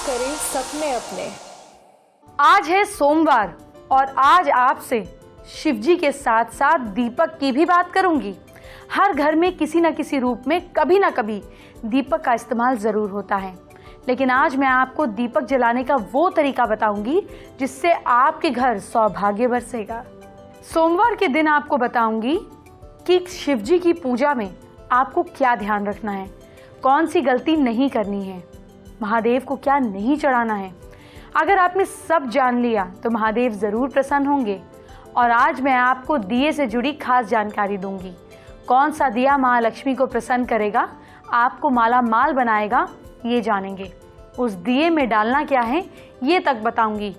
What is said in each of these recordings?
करें सपने अपने। आज है सोमवार और आज आपसे शिवजी के साथ साथ दीपक की भी बात करूंगी। हर घर में किसी न किसी रूप में कभी ना कभी दीपक का इस्तेमाल ज़रूर होता है, लेकिन आज मैं आपको दीपक जलाने का वो तरीका बताऊंगी जिससे आपके घर सौभाग्य बरसेगा। सोमवार के दिन आपको बताऊंगी कि शिवजी की पूजा में आपको क्या ध्यान रखना है, कौन सी गलती नहीं करनी है, महादेव को क्या नहीं चढ़ाना है। अगर आपने सब जान लिया तो महादेव ज़रूर प्रसन्न होंगे। और आज मैं आपको दिए से जुड़ी खास जानकारी दूंगी। कौन सा दिया माँ लक्ष्मी को प्रसन्न करेगा, आपको माला माल बनाएगा, ये जानेंगे। उस दिए में डालना क्या है ये तक बताऊंगी।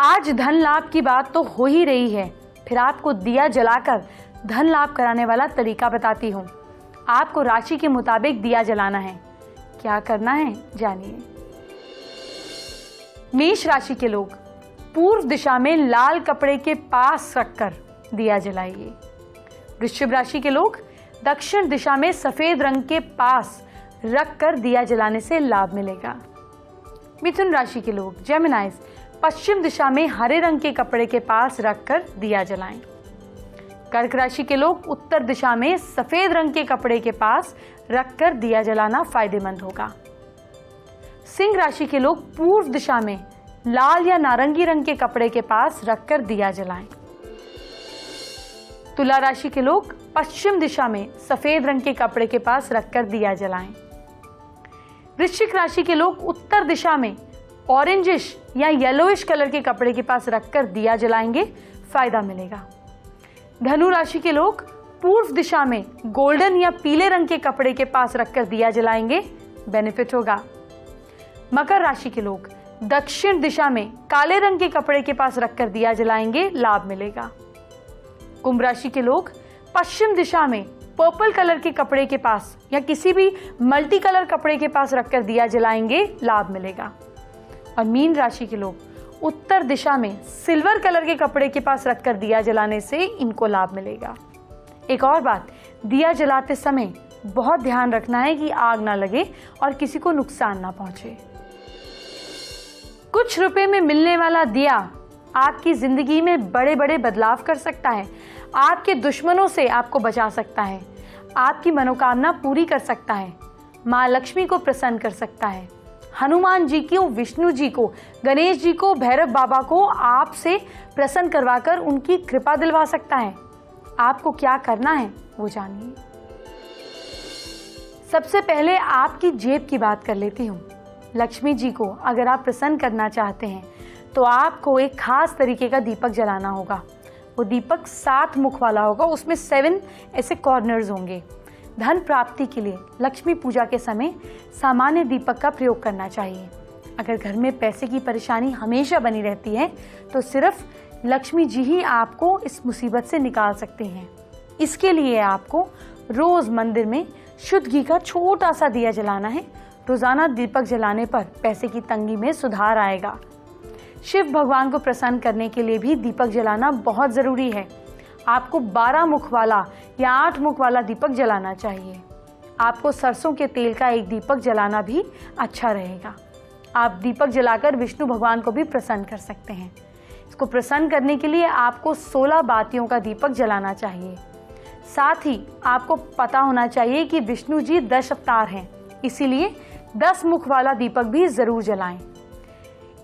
आज धन लाभ की बात तो हो ही रही है, फिर आपको दिया जलाकर धन लाभ कराने वाला तरीका बताती हूँ। आपको राशि के मुताबिक दिया जलाना है। क्या करना है जानिए। मेष राशि के लोग पूर्व दिशा में लाल कपड़े के पास रखकर दिया जलाइए। वृश्चिक राशि के लोग दक्षिण दिशा में सफेद रंग के पास रखकर दिया जलाने से लाभ मिलेगा। मिथुन राशि के लोग जेमिनाइज पश्चिम दिशा में हरे रंग के कपड़े के पास रखकर दिया जलाएं। कर्क राशि के लोग उत्तर दिशा में सफेद रंग के कपड़े के पास रखकर दिया जलाना फायदेमंद होगा। सिंह राशि के लोग पूर्व दिशा में लाल या नारंगी रंग के कपड़े के पास रखकर दिया जलाएं। तुला राशि के लोग पश्चिम दिशा में सफेद रंग के कपड़े के पास रखकर दिया जलाएं। वृश्चिक राशि के लोग उत्तर दिशा में ऑरेंजिश या येलोइश कलर के कपड़े के पास रखकर दिया जलाएंगे, फायदा मिलेगा। धनु राशि के लोग पूर्व दिशा में गोल्डन या पीले रंग के कपड़े के पास रखकर दिया जलाएंगे, बेनिफिट होगा। मकर राशि के लोग दक्षिण दिशा में काले रंग के कपड़े के पास रखकर दिया जलाएंगे, लाभ मिलेगा। कुंभ राशि के लोग पश्चिम दिशा में पर्पल कलर के कपड़े के पास या किसी भी मल्टी कलर कपड़े के पास रखकर दिया जलाएंगे, लाभ मिलेगा। और मीन राशि के लोग उत्तर दिशा में सिल्वर कलर के कपड़े के पास रखकर दिया जलाने से इनको लाभ मिलेगा। एक और बात, दिया जलाते समय बहुत ध्यान रखना है कि आग ना लगे और किसी को नुकसान ना पहुंचे। कुछ रुपए में मिलने वाला दिया आपकी जिंदगी में बड़े बड़े बदलाव कर सकता है, आपके दुश्मनों से आपको बचा सकता है, आपकी मनोकामना पूरी कर सकता है, माँ लक्ष्मी को प्रसन्न कर सकता है, हनुमान जी को, विष्णु जी को, गणेश जी को, भैरव बाबा को आपसे प्रसन्न करवाकर उनकी कृपा दिलवा सकता है। आपको क्या करना है वो जानिए। सबसे पहले आपकी जेब की बात कर लेती हूँ। लक्ष्मी जी को अगर आप प्रसन्न करना चाहते हैं तो आपको एक खास तरीके का दीपक जलाना होगा। वो दीपक 7 मुख वाला होगा, उसमें 7 ऐसे कॉर्नर्स होंगे। धन प्राप्ति के लिए लक्ष्मी पूजा के समय सामान्य दीपक का प्रयोग करना चाहिए। अगर घर में पैसे की परेशानी हमेशा बनी रहती है तो सिर्फ लक्ष्मी जी ही आपको इस मुसीबत से निकाल सकते हैं। इसके लिए आपको रोज मंदिर में शुद्ध घी का छोटा सा दिया जलाना है। रोजाना दीपक जलाने पर पैसे की तंगी में सुधार आएगा। शिव भगवान को प्रसन्न करने के लिए भी दीपक जलाना बहुत जरूरी है। आपको 12 मुख वाला या 8 मुख वाला दीपक जलाना चाहिए। आपको सरसों के तेल का एक दीपक जलाना भी अच्छा रहेगा। आप दीपक जलाकर विष्णु भगवान को भी प्रसन्न कर सकते हैं। इसको प्रसन्न करने के लिए आपको 16 बातियों का दीपक जलाना चाहिए। साथ ही आपको पता होना चाहिए कि विष्णु जी 10 अवतार हैं, इसीलिए 10 मुख वाला दीपक भी जरूर जलाएं।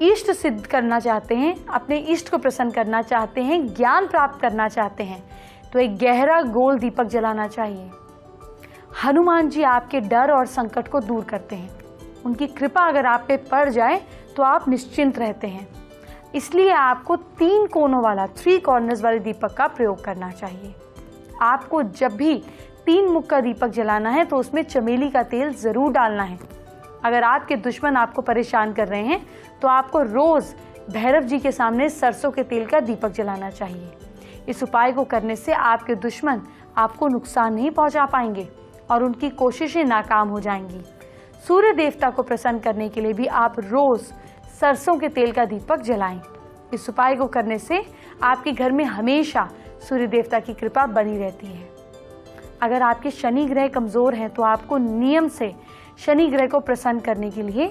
इष्ट सिद्ध करना चाहते हैं, अपने इष्ट को प्रसन्न करना चाहते हैं, ज्ञान प्राप्त करना चाहते हैं तो एक गहरा गोल दीपक जलाना चाहिए। हनुमान जी आपके डर और संकट को दूर करते हैं। उनकी कृपा अगर आप पे पड़ जाए तो आप निश्चिंत रहते हैं। इसलिए आपको 3 कोनों वाला 3 कॉर्नर्स वाले दीपक का प्रयोग करना चाहिए। आपको जब भी 3 मुख का दीपक जलाना है तो उसमें चमेली का तेल जरूर डालना है। अगर आपके दुश्मन आपको परेशान कर रहे हैं तो आपको रोज भैरव जी के सामने सरसों के तेल का दीपक जलाना चाहिए। इस उपाय को करने से आपके दुश्मन आपको नुकसान नहीं पहुंचा पाएंगे और उनकी कोशिशें नाकाम हो जाएंगी। सूर्य देवता को प्रसन्न करने के लिए भी आप रोज सरसों के तेल का दीपक जलाएं। इस उपाय को करने से आपके घर में हमेशा सूर्य देवता की कृपा बनी रहती है। अगर आपके शनि ग्रह कमजोर हैं तो आपको नियम से शनि ग्रह को प्रसन्न करने के लिए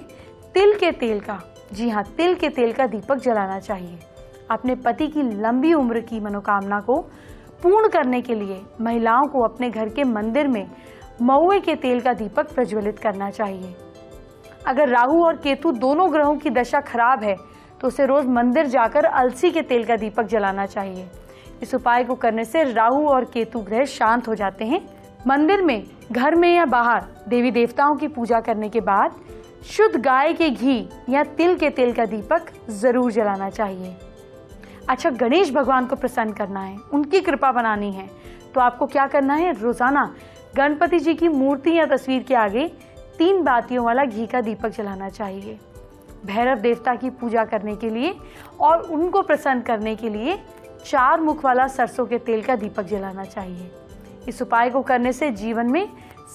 तिल के तेल का, जी हाँ, तिल के तेल का दीपक जलाना चाहिए। अपने पति की लंबी उम्र की मनोकामना को पूर्ण करने के लिए महिलाओं को अपने घर के मंदिर में महुए के तेल का दीपक प्रज्वलित करना चाहिए। अगर राहु और केतु दोनों ग्रहों की दशा खराब है तो उसे रोज मंदिर जाकर अलसी के तेल का दीपक जलाना चाहिए। इस उपाय को करने से राहु और केतु ग्रह शांत हो जाते हैं। मंदिर में, घर में या बाहर देवी देवताओं की पूजा करने के बाद शुद्ध गाय के घी या तिल के तेल का दीपक जरूर जलाना चाहिए। अच्छा, गणेश भगवान को प्रसन्न करना है, उनकी कृपा बनानी है, तो आपको क्या करना है? रोजाना गणपति जी की मूर्ति या तस्वीर के आगे 3 बातियों वाला घी का दीपक जलाना चाहिए। भैरव देवता की पूजा करने के लिए और उनको प्रसन्न करने के लिए 4 मुख वाला सरसों के तेल का दीपक जलाना चाहिए। इस उपाय को करने से जीवन में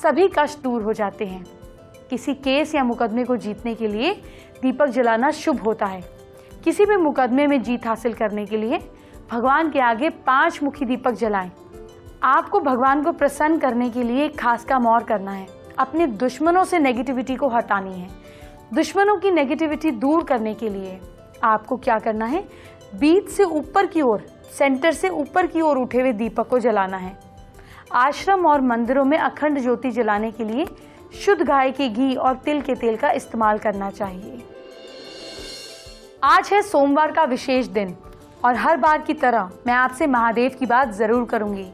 सभी कष्ट दूर हो जाते हैं। किसी केस या मुकदमे को जीतने के लिए दीपक जलाना शुभ होता है। किसी भी मुकदमे में जीत हासिल करने के लिए भगवान के आगे 5 मुखी दीपक जलाएं। आपको भगवान को प्रसन्न करने के लिए एक खास काम और करना है। अपने दुश्मनों से नेगेटिविटी को हटानी है। दुश्मनों की नेगेटिविटी दूर करने के लिए आपको क्या करना है? बीच से ऊपर की ओर, सेंटर से ऊपर की ओर उठे हुए दीपक को जलाना है। आश्रम और मंदिरों में अखंड ज्योति जलाने के लिए शुद्ध गाय के घी और तिल के तेल का इस्तेमाल करना चाहिए। आज है सोमवार का विशेष दिन और हर बार की तरह मैं आपसे महादेव की बात जरूर करूंगी।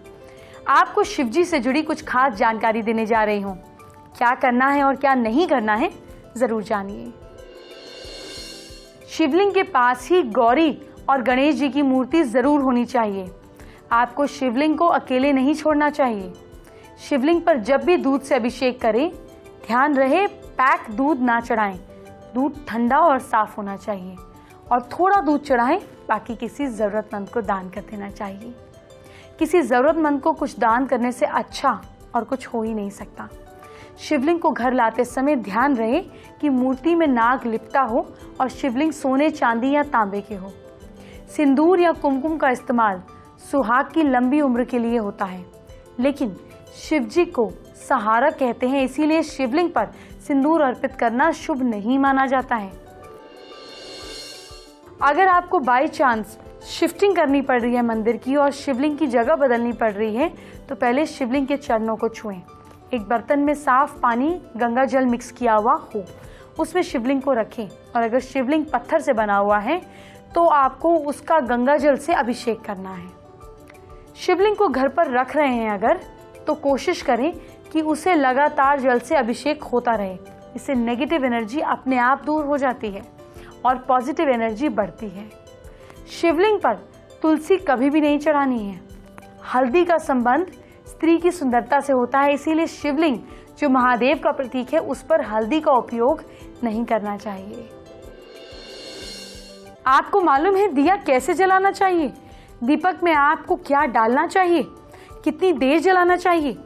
आपको शिवजी से जुड़ी कुछ खास जानकारी देने जा रही हूँ। क्या करना है और क्या नहीं करना है, जरूर जानिए। शिवलिंग के पास ही गौरी और गणेश जी की मूर्ति जरूर होनी चाहिए। आपको शिवलिंग को अकेले नहीं छोड़ना चाहिए। शिवलिंग पर जब भी दूध से अभिषेक करें, ध्यान रहे पैक दूध ना चढ़ाएं। दूध ठंडा और साफ होना चाहिए और थोड़ा दूध चढ़ाएं, बाकी किसी जरूरतमंद को दान कर देना चाहिए। किसी जरूरतमंद को कुछ दान करने से अच्छा और कुछ हो ही नहीं सकता। शिवलिंग को घर लाते समय ध्यान रहे कि मूर्ति में नाग लिपटा हो और शिवलिंग सोने, चांदी या तांबे के हो। सिंदूर या कुमकुम का इस्तेमाल सुहाग की लंबी उम्र के लिए होता है, लेकिन शिवजी को सहारा कहते हैं, इसीलिए शिवलिंग पर सिंदूर अर्पित करना शुभ नहीं माना जाता है। अगर आपको बाई चांस शिफ्टिंग करनी पड़ रही है मंदिर की और शिवलिंग की जगह बदलनी पड़ रही है, तो पहले शिवलिंग के चरणों को छुएं। एक बर्तन में साफ पानी, गंगा जल मिक्स किया हुआ हो, उसमें शिवलिंग को रखें और अगर शिवलिंग पत्थर से बना हुआ है तो आपको उसका गंगा जल से अभिषेक करना है। शिवलिंग को घर पर रख रहे हैं अगर, तो कोशिश करें कि उसे लगातार जल से अभिषेक होता रहे। इससे नेगेटिव एनर्जी अपने आप दूर हो जाती है और पॉजिटिव एनर्जी बढ़ती है। शिवलिंग पर तुलसी कभी भी नहीं चढ़ानी है। हल्दी का संबंध स्त्री की सुंदरता से होता है, इसीलिए शिवलिंग जो महादेव का प्रतीक है उस पर हल्दी का उपयोग नहीं करना चाहिए। आपको मालूम है दिया कैसे जलाना चाहिए? दीपक में आपको क्या डालना चाहिए? कितनी देर जलाना चाहिए?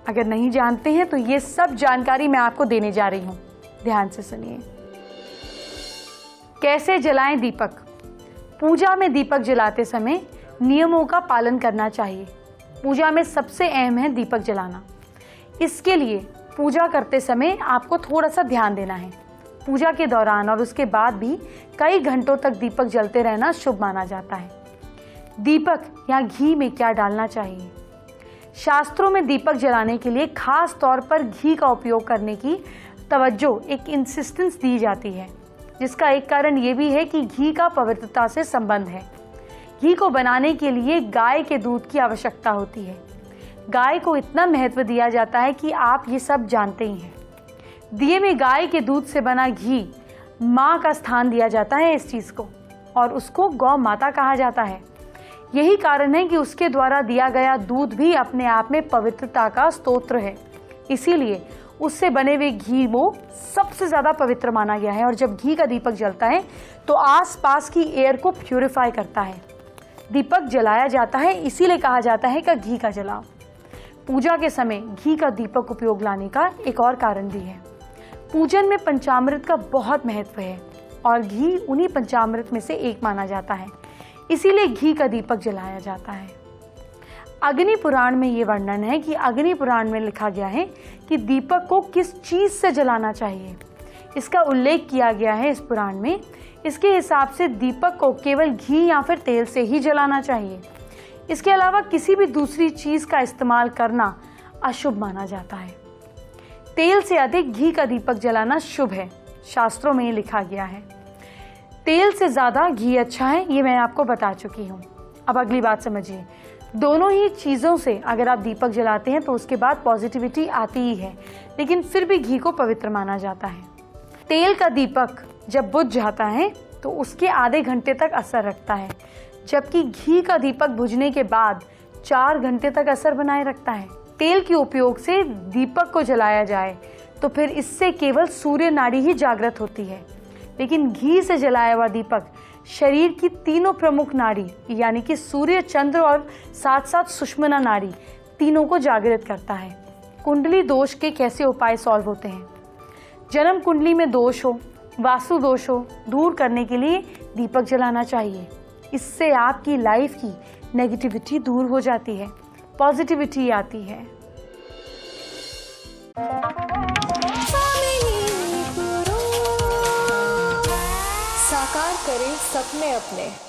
अगर नहीं जानते हैं तो ये सब जानकारी मैं आपको देने जा रही हूँ। ध्यान से सुनिए। कैसे जलाएं दीपक? पूजा में दीपक जलाते समय नियमों का पालन करना चाहिए। पूजा में सबसे अहम है दीपक जलाना। इसके लिए पूजा करते समय आपको थोड़ा सा ध्यान देना है। पूजा के दौरान और उसके बाद भी कई घंटों तक दीपक जलते रहना शुभ माना जाता है। दीपक या घी में क्या डालना चाहिए? शास्त्रों में दीपक जलाने के लिए खास तौर पर घी का उपयोग करने की तवज्जो, एक इंसिस्टेंस दी जाती है, जिसका एक कारण ये भी है कि घी का पवित्रता से संबंध है। घी को बनाने के लिए गाय के दूध की आवश्यकता होती है। गाय को इतना महत्व दिया जाता है कि आप ये सब जानते ही हैं। दिए में गाय के दूध से बना घी, माँ का स्थान दिया जाता है इस चीज को, और उसको गौ माता कहा जाता है। यही कारण है कि उसके द्वारा दिया गया दूध भी अपने आप में पवित्रता का स्तोत्र है। इसीलिए उससे बने हुए घी वो सबसे ज्यादा पवित्र माना गया है। और जब घी का दीपक जलता है तो आसपास की एयर को प्यूरिफाई करता है। दीपक जलाया जाता है, इसीलिए कहा जाता है कि घी का जलाओ। पूजा के समय घी का दीपक उपयोग लाने का एक और कारण भी है। पूजन में पंचामृत का बहुत महत्व है और घी उन्हीं पंचामृत में से एक माना जाता है, इसीलिए घी का दीपक जलाया जाता है। अग्नि पुराण में ये वर्णन है कि अग्नि पुराण में लिखा गया है कि दीपक को किस चीज से जलाना चाहिए। इसका उल्लेख किया गया है इस पुराण में। इसके हिसाब से दीपक को केवल घी या फिर तेल से ही जलाना चाहिए। इसके अलावा किसी भी दूसरी चीज का इस्तेमाल करना अशुभ माना जाता है। तेल से अधिक घी का दीपक जलाना शुभ है, शास्त्रों में ये लिखा गया है। तेल से ज्यादा घी अच्छा है, ये मैं आपको बता चुकी हूँ। अब अगली बात समझिए, दोनों ही चीज़ों से अगर आप दीपक जलाते हैं तो उसके बाद पॉजिटिविटी आती ही है, लेकिन फिर भी घी को पवित्र माना जाता है। तेल का दीपक जब बुझ जाता है तो उसके आधे घंटे तक असर रखता है, जबकि घी का दीपक बुझने के बाद 4 घंटे तक असर बनाए रखता है। तेल के उपयोग से दीपक को जलाया जाए तो फिर इससे केवल सूर्य नाड़ी ही जागृत होती है, लेकिन घी से जलाया हुआ दीपक शरीर की तीनों प्रमुख नाड़ी यानी कि सूर्य, चंद्र और साथ साथ सुषुम्ना नाड़ी तीनों को जागृत करता है। कुंडली दोष के कैसे उपाय सॉल्व होते हैं? जन्म कुंडली में दोष हो, वास्तु दोष हो, दूर करने के लिए दीपक जलाना चाहिए। इससे आपकी लाइफ की नेगेटिविटी दूर हो जाती है, पॉजिटिविटी आती है। साकार करें सपने अपने।